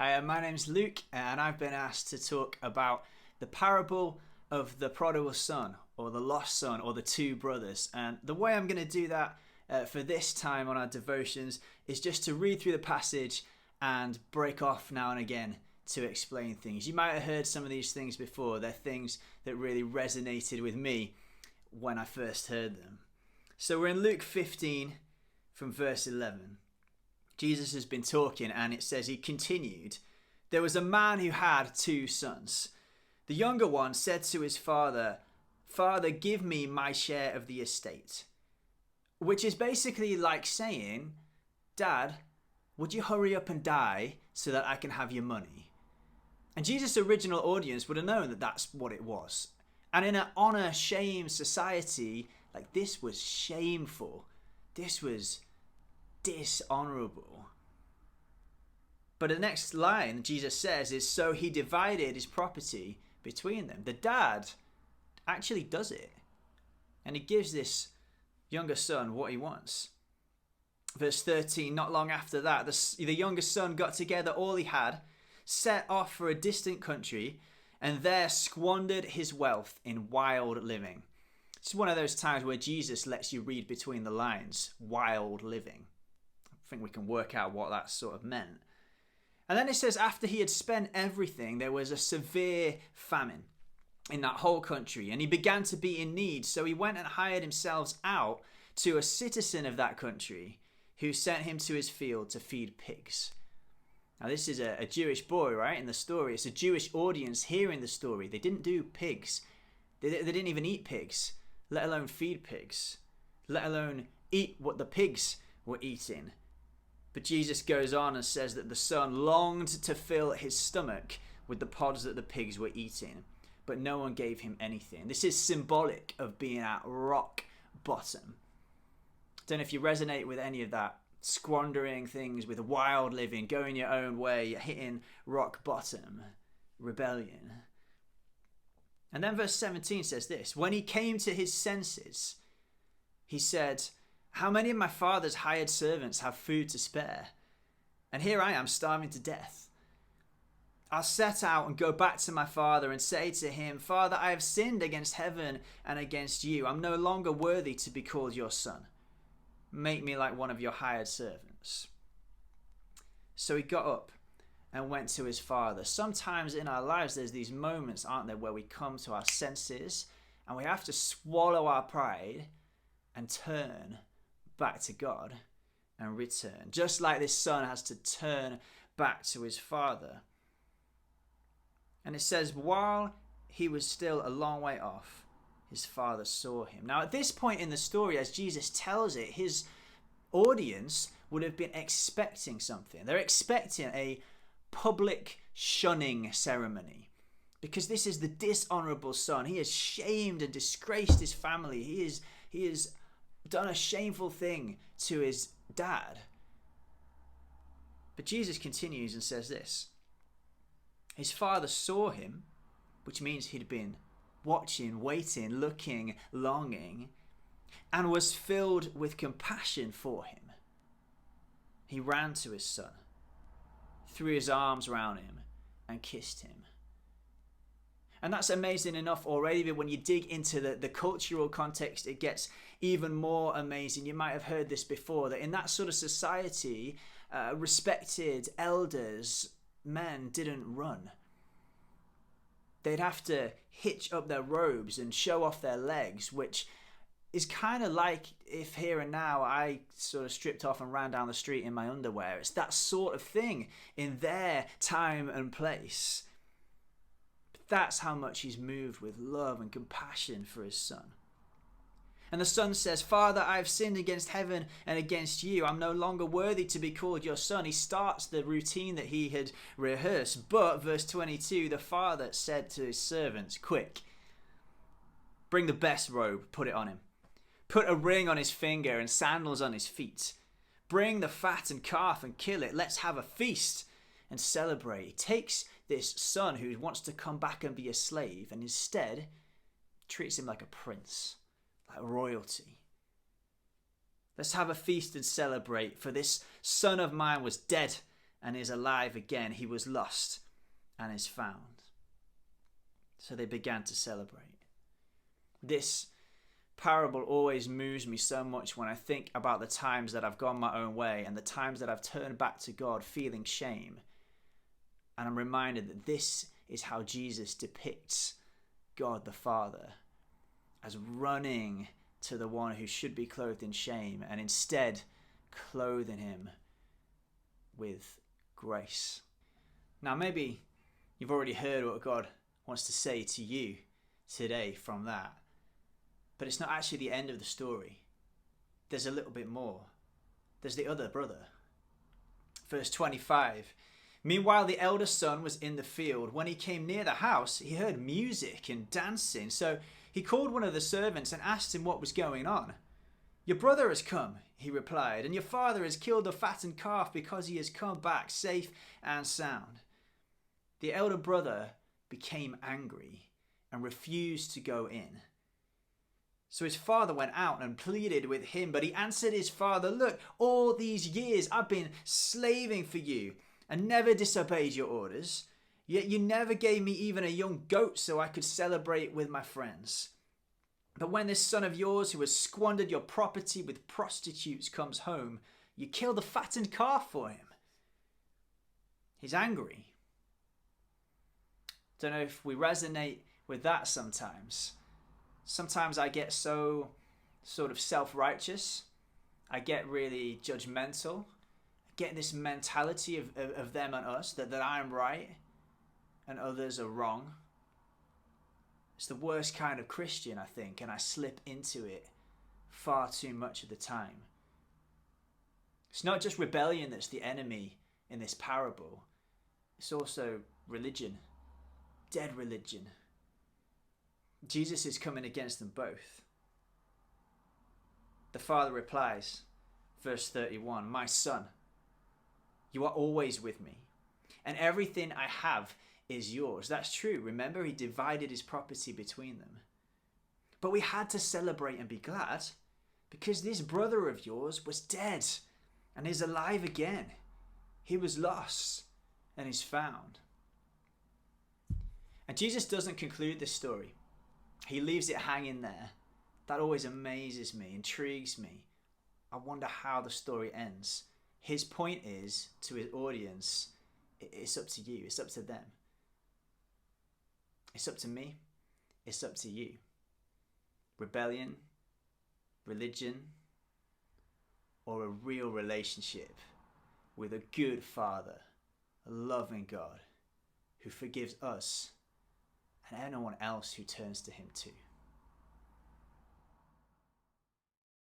Hi, my name's Luke, and I've been asked to talk about the parable of the prodigal son, or the lost son, or the two brothers. And the way I'm going to do that for this time on our devotions is just to read through the passage and break off now and again to explain things. You might have heard some of these things before. They're things that really resonated with me when I first heard them. So we're in Luke 15 from verse 11. Jesus has been talking, and it says he continued, "There was a man who had two sons. The younger one said to his father, 'Father, give me my share of the estate.'" Which is basically like saying, "Dad, would you hurry up and die so that I can have your money?" And Jesus' original audience would have known that that's what it was. And in an honor-shame society, like, this was shameful. This was dishonorable. But the next line Jesus says is, so he divided his property between them. The dad actually does it, and he gives this younger son what he wants. Verse 13, not long after that, the younger son got together all he had, set off for a distant country, and there squandered his wealth in wild living. It's one of those times where Jesus lets you read between the lines, wild living. I think we can work out what that sort of meant. And then it says, after he had spent everything, there was a severe famine in that whole country, and he began to be in need. So he went and hired himself out to a citizen of that country, who sent him to his field to feed pigs. Now this is a Jewish boy, right, in the story. It's a Jewish audience hearing the story. They didn't do pigs. They didn't even eat pigs, let alone feed pigs, let alone eat what the pigs were eating. But Jesus goes on and says that the son longed to fill his stomach with the pods that the pigs were eating, but no one gave him anything. This is symbolic of being at rock bottom. I don't know if you resonate with any of that. Squandering things with wild living, going your own way, hitting rock bottom, rebellion. And then verse 17 says this, when he came to his senses, he said, how many of my father's hired servants have food to spare? And here I am starving to death. I'll set out and go back to my father and say to him, Father, I have sinned against heaven and against you. I'm no longer worthy to be called your son. Make me like one of your hired servants. So he got up and went to his father. Sometimes in our lives there's these moments, aren't there, where we come to our senses and we have to swallow our pride and turn back to God and return. Just like this son has to turn back to his father. And it says, while he was still a long way off, his father saw him. Now at this point in the story, as Jesus tells it, his audience would have been expecting something. They're expecting a public shunning ceremony, because this is the dishonorable son. He has shamed and disgraced his family. He is done a shameful thing to his dad. But Jesus continues and says this. His father saw him, which means he'd been watching, waiting, looking, longing, and was filled with compassion for him. He ran to his son, threw his arms around him, and kissed him. And that's amazing enough already, but when you dig into the cultural context, it gets even more amazing. You might have heard this before, that in that sort of society, respected elders, men, didn't run. They'd have to hitch up their robes and show off their legs, which is kind of like if here and now I sort of stripped off and ran down the street in my underwear. It's that sort of thing in their time and place. That's how much he's moved with love and compassion for his son. And the son says, Father, I have sinned against heaven and against you. I'm no longer worthy to be called your son. He starts the routine that he had rehearsed. But, verse 22, the father said to his servants, quick, bring the best robe, put it on him. Put a ring on his finger and sandals on his feet. Bring the fattened calf and kill it. Let's have a feast and celebrate. He takes this son who wants to come back and be a slave, and instead treats him like a prince, like royalty. Let's have a feast and celebrate, for this son of mine was dead and is alive again. He was lost and is found. So they began to celebrate. This parable always moves me so much when I think about the times that I've gone my own way and the times that I've turned back to God feeling shame. And I'm reminded that this is how Jesus depicts God the Father, as running to the one who should be clothed in shame and instead clothing him with grace. Now, maybe you've already heard what God wants to say to you today from that, but it's not actually the end of the story. There's a little bit more. There's the other brother. Verse 25. Meanwhile, the elder son was in the field. When he came near the house, he heard music and dancing. So he called one of the servants and asked him what was going on. Your brother has come, he replied, and your father has killed the fattened calf because he has come back safe and sound. The elder brother became angry and refused to go in. So his father went out and pleaded with him, but he answered his father, look, all these years I've been slaving for you and never disobeyed your orders. Yet you never gave me even a young goat so I could celebrate with my friends. But when this son of yours who has squandered your property with prostitutes comes home, you kill the fattened calf for him. He's angry. Don't know if we resonate with that sometimes. Sometimes I get so sort of self-righteous. I get really judgmental. Get this mentality of them and us, that I'm right and others are wrong. It's the worst kind of Christian, I think, and I slip into it far too much of the time. It's not just rebellion that's the enemy in this parable. It's also religion, dead religion. Jesus is coming against them both. The father replies, verse 31, my son, you are always with me, and everything I have is yours. That's true. Remember, he divided his property between them. But we had to celebrate and be glad because this brother of yours was dead and is alive again. He was lost and is found. And Jesus doesn't conclude this story. He leaves it hanging there. That always amazes me, intrigues me. I wonder how the story ends. His point is to his audience, it's up to you, it's up to them. It's up to me, it's up to you. Rebellion, religion, or a real relationship with a good Father, a loving God who forgives us and anyone else who turns to him too.